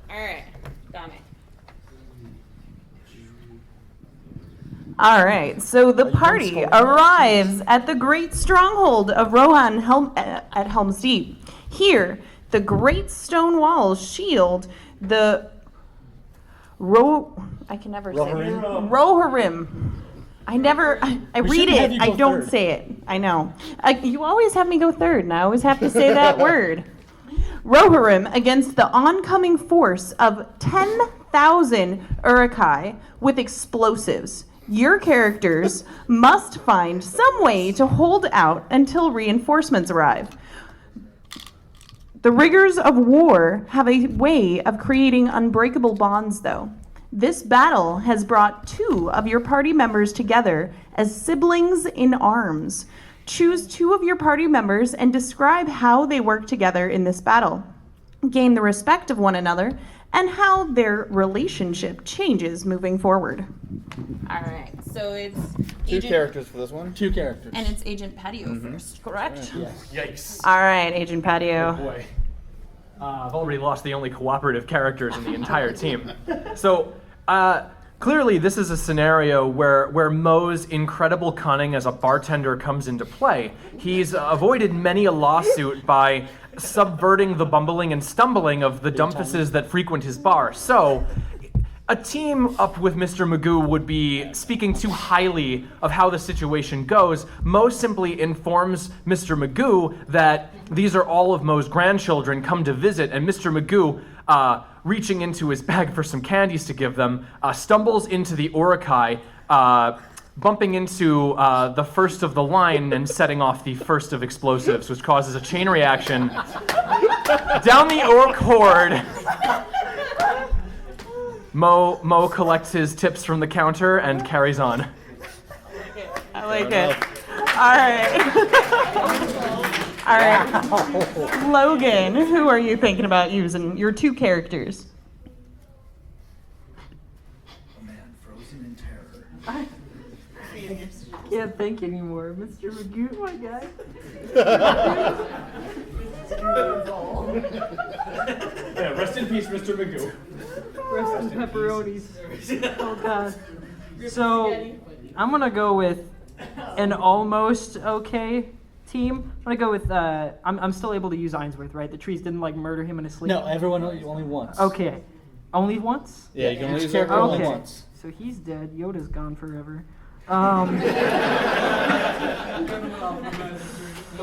All right, got it. All right, so the party arrives at the great stronghold of Rohan at Helm's Deep. Here, the great stone walls shield the Rohirrim. I read it, I don't say it. I know. You always have me go third, and I always have to say that word. Rohirrim against the oncoming force of 10,000 Uruk-hai with explosives. Your characters must find some way to hold out until reinforcements arrive. The rigors of war have a way of creating unbreakable bonds, though. This battle has brought 2 of your party members together as siblings in arms. Choose 2 of your party members and describe how they work together in this battle. Gain the respect of one another and how their relationship changes moving forward. All right, so it's 2 characters for this one. 2 characters. and it's Agent Patio first, correct? Yikes. All right, Agent Patio. Boy. I've already lost the only cooperative characters in the entire team. So, clearly this is a scenario where Moe's incredible cunning as a bartender comes into play. He's avoided many a lawsuit by subverting the bumbling and stumbling of the dumpuses that frequent his bar. So, a team up with Mr. Magoo would be speaking too highly of how the situation goes. Mo simply informs Mr. Magoo that these are all of Mo's grandchildren come to visit, and Mr. Magoo, reaching into his bag for some candies to give them, stumbles into the Urukai, bumping into the first of the line and setting off the first of explosives, which causes a chain reaction down the orc horde. Mo collects his tips from the counter and carries on. I like it. All right. Logan, who are you thinking about using? Your 2 characters. Can't think anymore. Mr. Magoo, my guy. Yeah, rest in peace, Mr. Magoo. Rest in pepperonis. Oh god. So I'm gonna go with an almost okay team. I'm gonna go with I'm still able to use Ainsworth, right? The trees didn't like murder him in his sleep. No, everyone only once. Okay. Only once? Yeah, you can only use Okay. character only once. So he's dead. Yoda's gone forever. He'll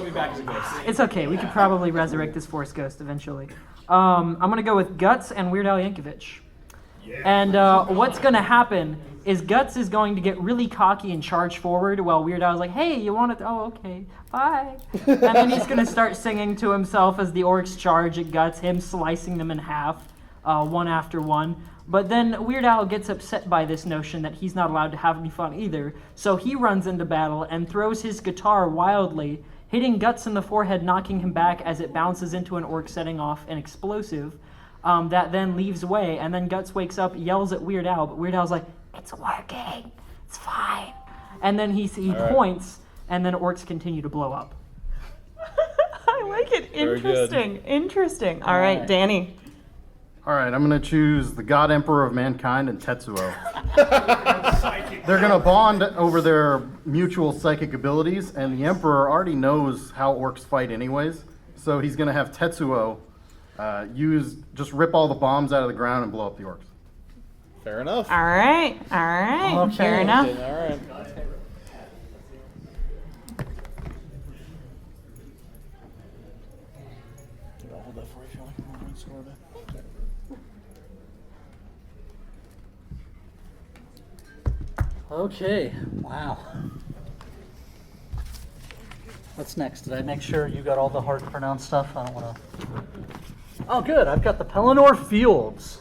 be back as a ghost. It's okay. We could probably resurrect this Force Ghost eventually. I'm gonna go with Guts and Weird Al Yankovic. And what's gonna happen is Guts is going to get really cocky and charge forward while Weird Al's like, "Hey, you want to? Oh, okay, bye." And then he's gonna start singing to himself as the orcs charge at Guts, him slicing them in half, one after one. But then Weird Al gets upset by this notion that he's not allowed to have any fun either, so he runs into battle and throws his guitar wildly, hitting Guts in the forehead, knocking him back as it bounces into an orc, setting off an explosive that then leaves away. And then Guts wakes up, yells at Weird Al, but Weird Al's like, "It's working, it's fine." And then he points, and then orcs continue to blow up. I like it. Interesting. All right, Danny. All right, I'm going to choose the God Emperor of Mankind and Tetsuo. They're going to bond over their mutual psychic abilities, and the Emperor already knows how orcs fight anyways, so he's going to have Tetsuo just rip all the bombs out of the ground and blow up the orcs. Fair enough. All right. Okay. Fair enough. All right. Hold that for you if you like. Okay, wow. What's next? Did I make sure you got all the hard to pronounce stuff? I don't want to. Oh, good. I've got the Pelennor Fields.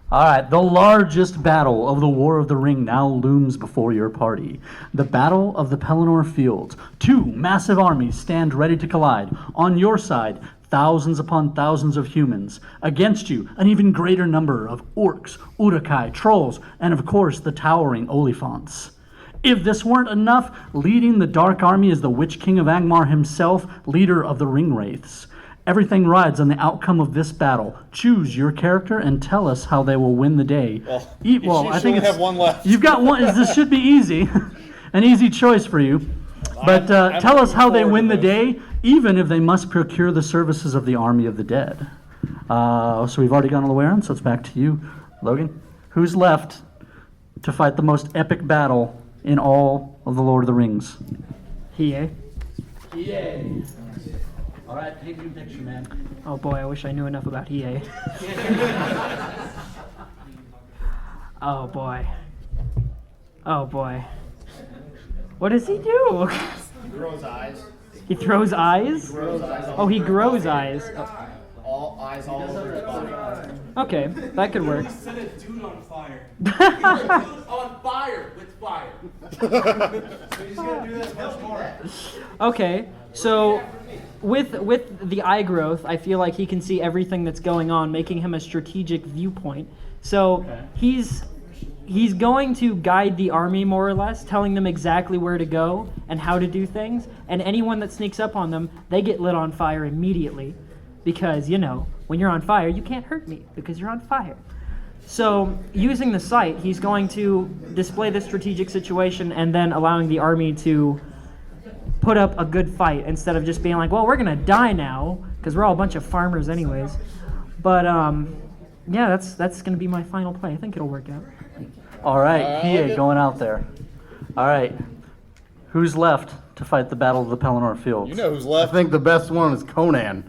All right, the largest battle of the War of the Ring now looms before your party. The Battle of the Pelennor Fields. 2 massive armies stand ready to collide. On your side, thousands upon thousands of humans. Against you, an even greater number of orcs, urukai, trolls, and of course the towering Oliphants. If this weren't enough, leading the Dark Army is the Witch King of Angmar himself, leader of the Ring Wraiths. Everything rides on the outcome of this battle. Choose your character and tell us how they will win the day. I think have one left. You've got one. This should be easy. An easy choice for you. But tell us how they win the day, even if they must procure the services of the army of the dead. So we've already gone all the way around, so it's back to you, Logan. Who's left to fight the most epic battle in all of the Lord of the Rings? Hiei. All right, take your picture, man. Oh boy, I wish I knew enough about Hiei. Oh boy. What does he do? He grows eyes. He throws eyes? Oh, he grows eyes. All eyes all over his body. Okay, that could work. Set a dude on fire. On fire with fire. So he's gonna do that much more. Okay, so with the eye growth, I feel like he can see everything that's going on, making him a strategic viewpoint. So he's going to guide the army more or less, telling them exactly where to go and how to do things. And anyone that sneaks up on them, they get lit on fire immediately. Because, when you're on fire, you can't hurt me because you're on fire. So using the sight, he's going to display the strategic situation and then allowing the army to put up a good fight instead of just being like, well, we're going to die now because we're all a bunch of farmers anyways. But yeah, that's gonna be my final play. I think it'll work out. All right, PA going out there. All right, who's left to fight the Battle of the Pelennor Fields? You know who's I left. think the best one is Conan.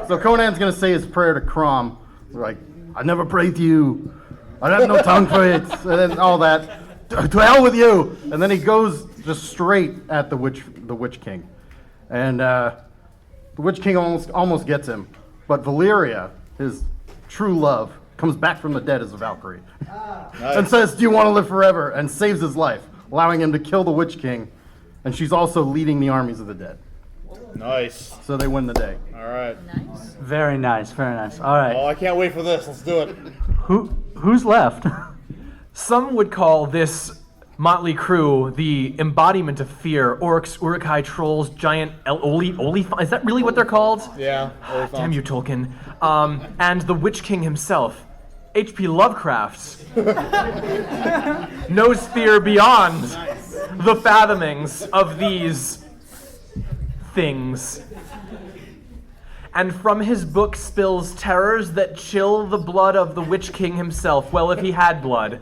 So Conan's gonna say his prayer to Crom, like, I never prayed to you. I have no tongue for it, and then all that. To hell with you! And then he goes just straight at the Witch King, and the Witch King almost gets him, but Valyria, his true love, comes back from the dead as a Valkyrie, and says, "Do you want to live forever?" and saves his life, allowing him to kill the Witch King, and she's also leading the armies of the dead. Nice. So they win the day. All right. Very nice, very nice. All right, Oh, I can't wait for this. Let's do it. who's left? Some would call this motley crew the embodiment of fear. Orcs, Uruk-hai trolls, giant Oliphaunts. Is that really what they're called? Yeah. Damn you, Tolkien. And the Witch King himself, H.P. Lovecraft, knows fear beyond the fathomings of these things. And from his book spills terrors that chill the blood of the Witch King himself, well, if he had blood.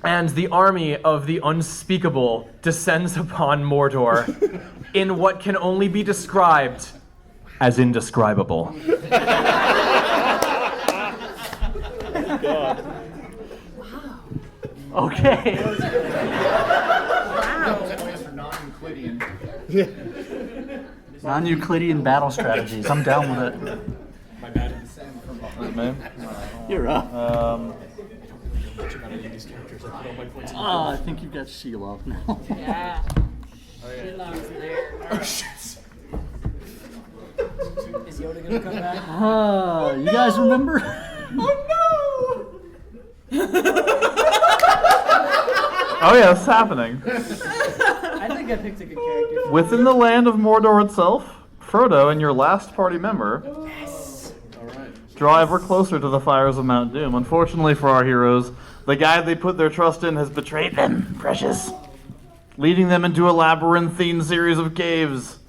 And the army of the unspeakable descends upon Mordor in what can only be described as indescribable. Okay. Non-Euclidean battle strategies. I'm down with it. My bad. You're up. I think you've got Sheila now. Yeah. Oh shit. Is Yoda gonna come back? You guys remember? Oh yeah, it's happening. I think I picked a good character. Within the land of Mordor itself, Frodo and your last party member draw ever closer to the fires of Mount Doom. Unfortunately for our heroes, the guy they put their trust in has betrayed them, precious, leading them into a labyrinthine series of caves.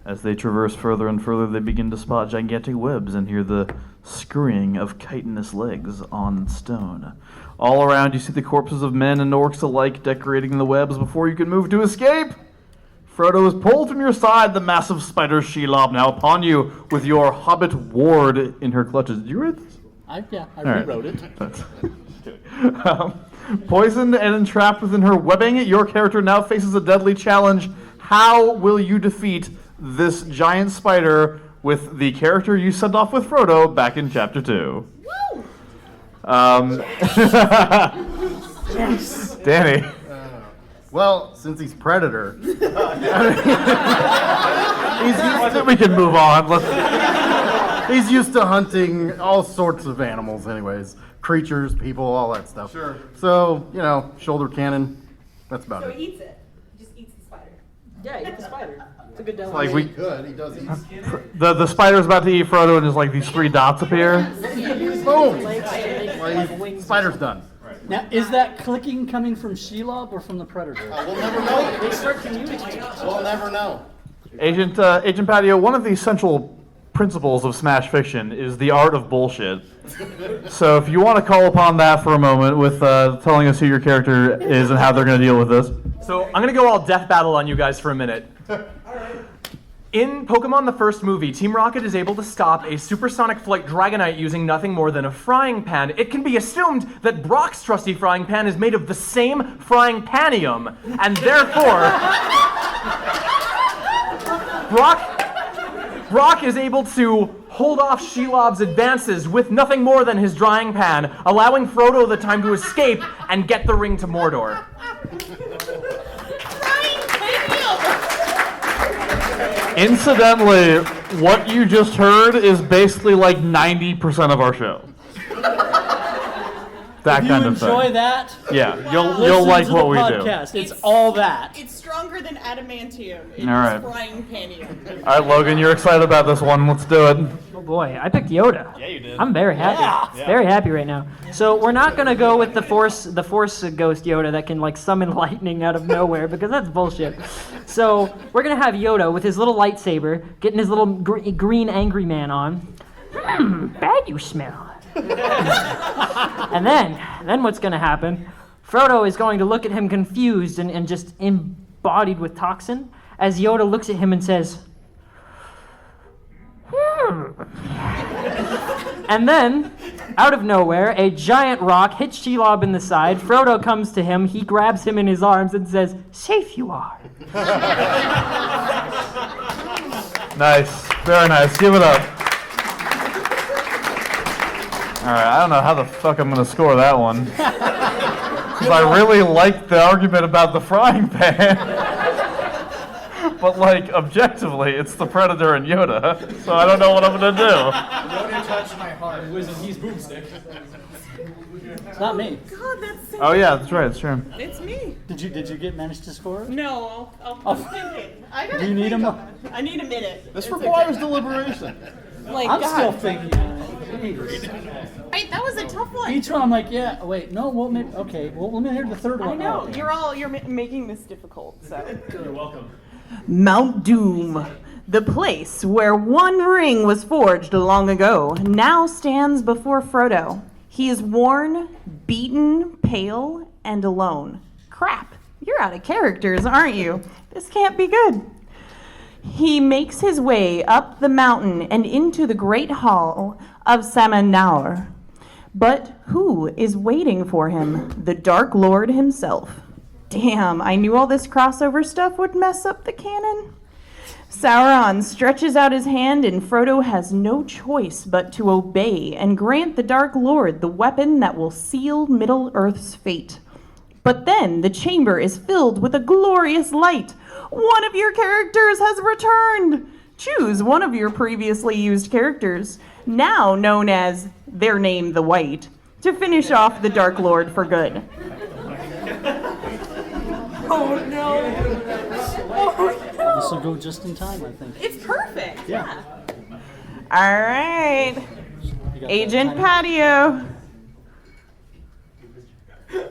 As they traverse further and further, they begin to spot gigantic webs and hear the scurrying of chitinous legs on stone. All around, you see the corpses of men and orcs alike decorating the webs before you can move to escape. Frodo is pulled from your side, the massive spider Shelob now upon you, with your hobbit ward in her clutches. Did you read this? I right. rewrote it. Poisoned and entrapped within her webbing, your character now faces a deadly challenge. How will you defeat this giant spider with the character you sent off with Frodo back in Chapter 2? Yes. Danny. Well, since he's Predator, We can move on. he's used to hunting all sorts of animals anyways. Creatures, people, all that stuff. Sure. So, shoulder cannon, that's about So it. he eats it. He just eats the spider. Yeah, eat the spider. It's a good demo. Like He does eat. the spider's about to eat Frodo, and there's like these three dots appear. Boom! Like wings. Spider's done. Now, is that clicking coming from Shelob or from the Predator? We'll never know. They start communicating. We'll never know. Agent Patio, one of the essential principles of Smash Fiction is the art of bullshit. So if you want to call upon that for a moment with telling us who your character is and how they're going to deal with this. So I'm gonna go all death battle on you guys for a minute. In Pokemon the first movie, Team Rocket is able to stop a supersonic flight Dragonite using nothing more than a frying pan. It can be assumed that Brock's trusty frying pan is made of the same frying panium, and therefore, Brock is able to hold off Shelob's advances with nothing more than his drying pan, allowing Frodo the time to escape and get the ring to Mordor. Incidentally, what you just heard is basically like 90% of our show. That If kind you of thing. enjoy that, Yeah, you'll listen like to what the we do. podcast. It's all that. It's stronger than adamantium. It's All right. frying panium. All right, Logan, you're excited about this one. Let's do it. Oh boy, I picked Yoda. Yeah, you did. I'm very happy. Very happy right now. So we're not gonna go with the force ghost Yoda that can like summon lightning out of nowhere because that's bullshit. So we're gonna have Yoda with his little lightsaber, getting his little green angry man on, Bad you smell. And then what's going to happen? Frodo is going to look at him confused and just embodied with toxin as Yoda looks at him and says, And then, out of nowhere, a giant rock hits Shelob in the side. Frodo comes to him, he grabs him in his arms and says, safe you are. Nice. Very nice. Give it up. Alright, I don't know how the fuck I'm gonna score that one. Because I really liked the argument about the frying pan. But, like, objectively, it's the Predator and Yoda. So I don't know what I'm gonna do. Yoda touched my heart. He's boomstick. It's not me. God, that's so Oh yeah, that's right, it's true. It's me. Did you manage to score? No, I'll think it. I gotta Do you need think a of it. I need a minute. This It's requires okay. deliberation. Like, I'm God. still thinking. Jeez. Wait, that was a tough one. Each one, I'm like, yeah. Wait, no. Well, maybe, okay. Well, let me hear the third one. I know. Oh. You're making this difficult, so. You're welcome. Mount Doom, the place where one ring was forged long ago, now stands before Frodo. He is worn, beaten, pale, and alone. Crap, you're out of characters, aren't you? This can't be good. He makes his way up the mountain and into the great hall of Samanaur. But who is waiting for him? The Dark Lord himself. Damn, I knew all this crossover stuff would mess up the canon. Sauron stretches out his hand and Frodo has no choice but to obey and grant the Dark Lord the weapon that will seal Middle-earth's fate. But then the chamber is filled with a glorious light. One of your characters has returned. Choose one of your previously used characters, now known as their name the White, to finish off the Dark Lord for good. Oh no. This will go just in time, I think. It's perfect. Yeah. All right, You got Agent that Patio.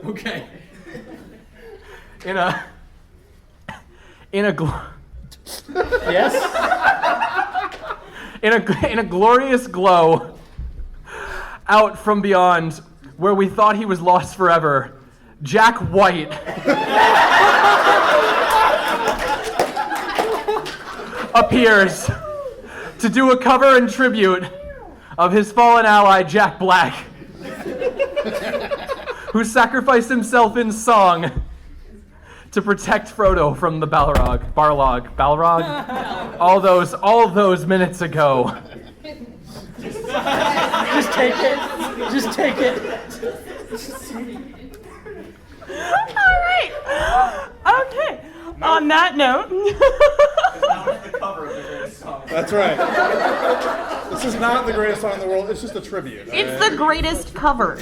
Okay. In a Yes. in a glorious glow out from beyond where we thought he was lost forever, Jack White appears to do a cover and tribute of his fallen ally Jack Black, who sacrificed himself in song to protect Frodo from the Balrog, all those minutes ago. Just take it. Just take it. All right. Okay. On that note. That's right. This is not the greatest song in the world. It's just a tribute. It's the greatest cover.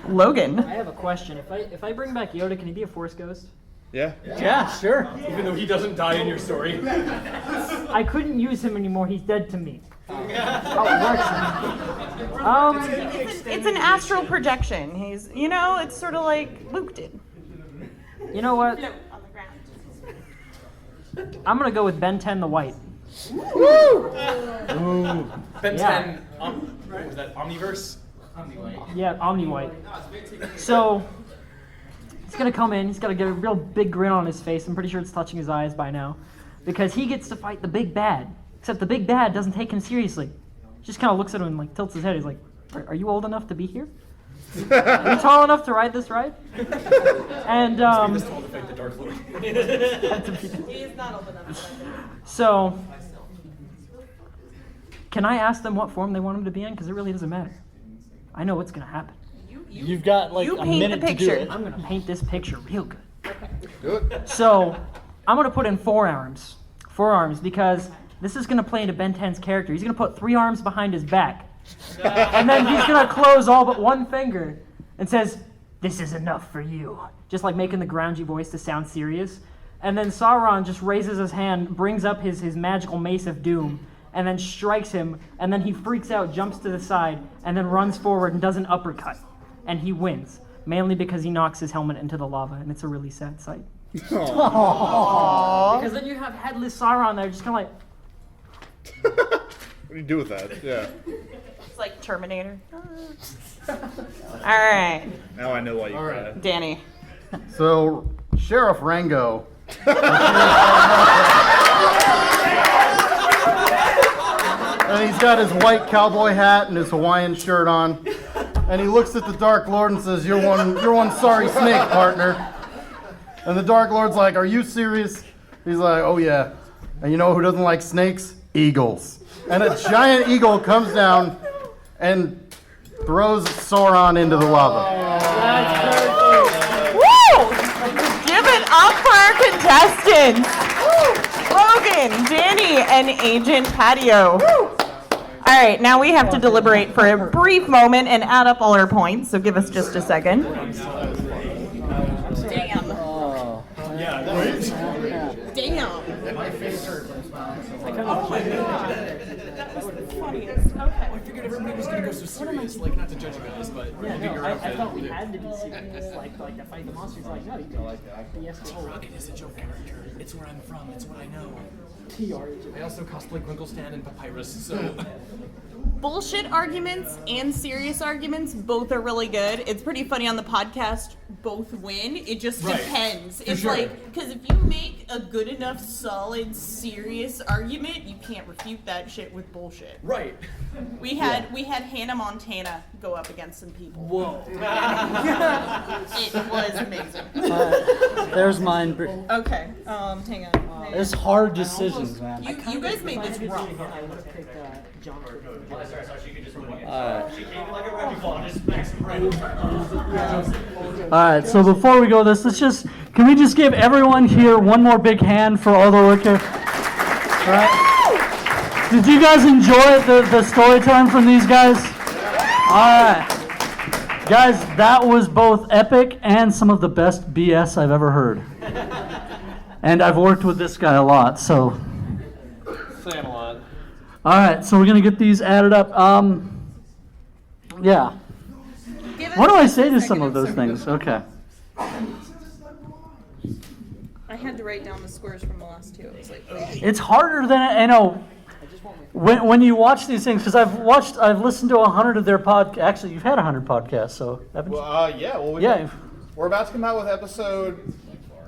Logan. I have a question. If I bring back Yoda, can he be a Force ghost? Yeah. Yeah, sure. Even though he doesn't die in your story. I couldn't use him anymore. He's dead to me. It's an astral projection. He's, it's sort of like Luke did. You know what? No, on the ground. I'm gonna go with Ben 10 the White. Ben Yeah. 10, what was that, Omniverse? Yeah, Omni White. So he's gonna come in. He's gotta get a real big grin on his face. I'm pretty sure it's touching his eyes by now, because he gets to fight the big bad. Except the big bad doesn't take him seriously. He just kind of looks at him and like tilts his head. He's like, "Are you old enough to be here? Are you tall enough to ride this ride?" And He is not old enough. so, can I ask them what form they want him to be in? Because it really doesn't matter. I know what's gonna happen. You've got like You a paint the minute to do picture. it. I'm gonna paint this picture real good. Do it. So, I'm gonna put in forearms because this is gonna play into Ben 10's character. He's gonna put 3 arms behind his back, and then he's gonna close all but one finger and says, "This is enough for you," just like making the groundy voice to sound serious. And then Sauron just raises his hand, brings up his magical mace of doom, and then strikes him, and then he freaks out, jumps to the side, and then runs forward and does an uppercut, and he wins, mainly because he knocks his helmet into the lava, and it's a really sad sight. Because then you have headless Sauron there, just kind of like, do you do with that? Yeah. It's like Terminator. All right, Now I know why you cried. Danny. So, Sheriff Rango. And he's got his white cowboy hat and his Hawaiian shirt on. And he looks at the Dark Lord and says, you're one sorry snake, partner. And the Dark Lord's like, are you serious? He's like, oh yeah. And you know who doesn't like snakes? Eagles. And a giant eagle comes down and throws Sauron into the lava. Woo! Give it up for our contestants. Logan, Danny, and Agent Patio. All right, now we have to deliberate for a brief moment and add up all our points, so give us just a second. Damn. Damn. My face hurt. Oh my god. That was the funniest. Okay. I figured everybody was gonna go so serious, like not to judge you guys, but Yeah, do your no, I outfit. thought we had to be serious, like to fight the monsters. Like, no, you can BS the whole Rocket is a joke character. It's where I'm from. It's what I know. TR. I also cosplay Gringlestan and Papyrus, so. Bullshit arguments and serious arguments both are really good. It's pretty funny on the podcast, both win. It just Right. depends. It's sure. like, because if you make a good enough, solid, serious argument, you can't refute that shit with bullshit. Right. We had Hannah Montana go up against some people. Whoa. It was amazing. There's mine. Okay, hang on. There's hard decisions, man. You guys made this rough. I would have picked John. Sorry, she could just win again. Alright. She came like a wrecking ball and just smacked some right Alright, so before we go can we just give everyone here one more big hand for all the work here? Alright. Did you guys enjoy the storytelling from these guys? Alright. Guys, that was both epic and some of the best BS I've ever heard. And I've worked with this guy a lot, so. Saying a lot. Alright, so we're gonna get these added up. Yeah. What do I say to some of those things? Okay. I had to write down the scores from the last two. It was like, wait. It's harder than I know. When you watch these things, because I've listened to 100 of their podcasts. Actually, you've had 100 podcasts, so haven't you? Well, yeah. Well, Yeah. we're about to come out with episode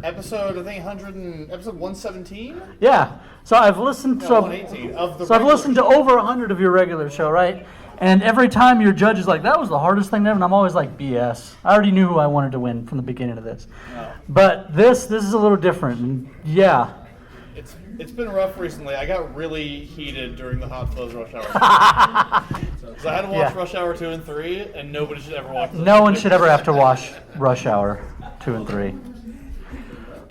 I think episode 117. Yeah. So I've listened No, to 118 of the. So I've regular listened to over 100 of your regular show, right? And every time your judge is like, that was the hardest thing ever, and I'm always like, BS. I already knew who I wanted to win from the beginning of this. No. But this is a little different. And yeah. It's been rough recently. I got really heated during the Hot Fuzz Rush Hour. So I had to watch Rush Hour 2 and 3, and nobody should ever watch those. No one should ever have to watch Rush Hour 2 and 3.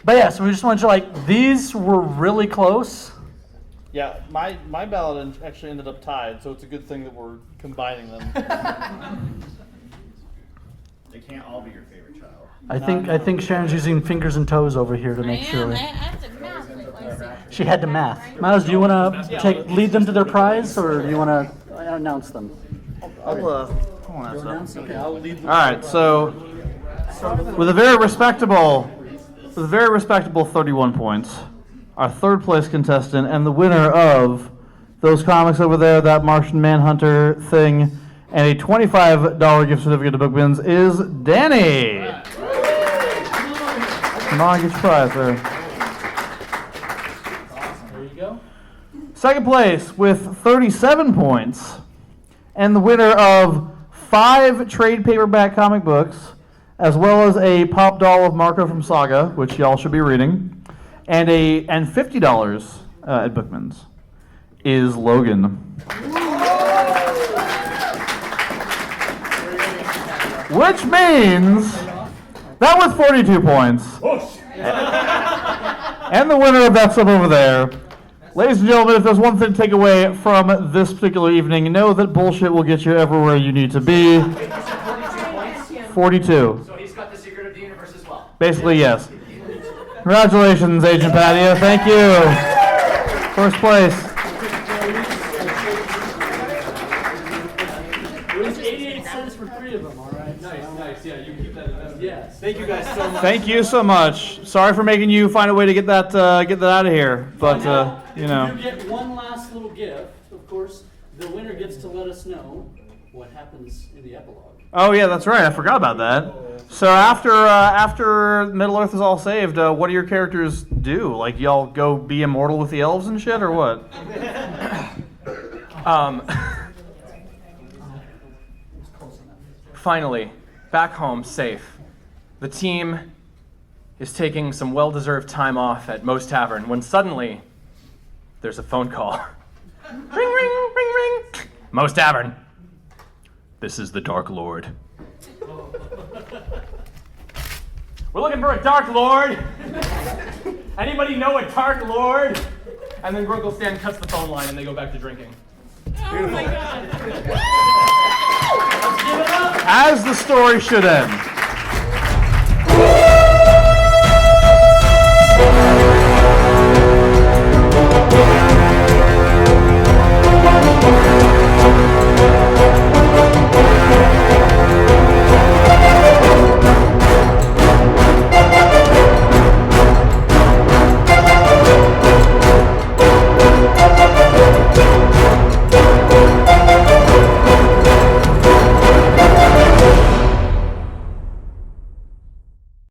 But yeah, so we just wanted to these were really close. Yeah, my ballot actually ended up tied, so it's a good thing that we're combining them. They can't all be your favorite child. I think Sharon's using fingers and toes over here to make sure. I have to math it, Lacey. She had to math. Miles, do you want to lead them to their prize, or do you want to announce them? I'll announce them. Okay, I'll lead them. All right, so with a very respectable 31 points, our third place contestant and the winner of those comics over there, that Martian Manhunter thing, and a $25 gift certificate to Bookbins is Danny. Come on, get your prize there. There you go. Second place with 37 points, and the winner of 5 trade paperback comic books, as well as a pop doll of Marco from Saga, which y'all should be reading, and $50 at Bookman's, is Logan. Which means that was 42 points. And the winner of that sub over there. Ladies and gentlemen, if there's one thing to take away from this particular evening, know that bullshit will get you everywhere you need to be. 42. So he's got the secret of the universe as well. Basically, yes. Congratulations, Agent Patio. Thank you. First place. It was 88 cents for 3 of them, all right? Nice. Yeah, you keep that. Yes. Thank you guys so much. Thank you so much. Sorry for making you find a way to get that out of here, but you know. You get one last little gift, of course. the winner gets to let us know what happens in the epilogue. Oh yeah, that's right. I forgot about that. So after Middle Earth is all saved, what do your characters do? Like y'all go be immortal with the elves and shit, or what? Finally, back home, safe. The team is taking some well-deserved time off at Moe's Tavern when suddenly there's a phone call. Ring, ring, ring, ring. Moe's Tavern. This is the Dark Lord. We're looking for a Dark Lord. Anybody know a Dark Lord? And then Grunkle Stan cuts the phone line and they go back to drinking. Oh my god. As the story should end.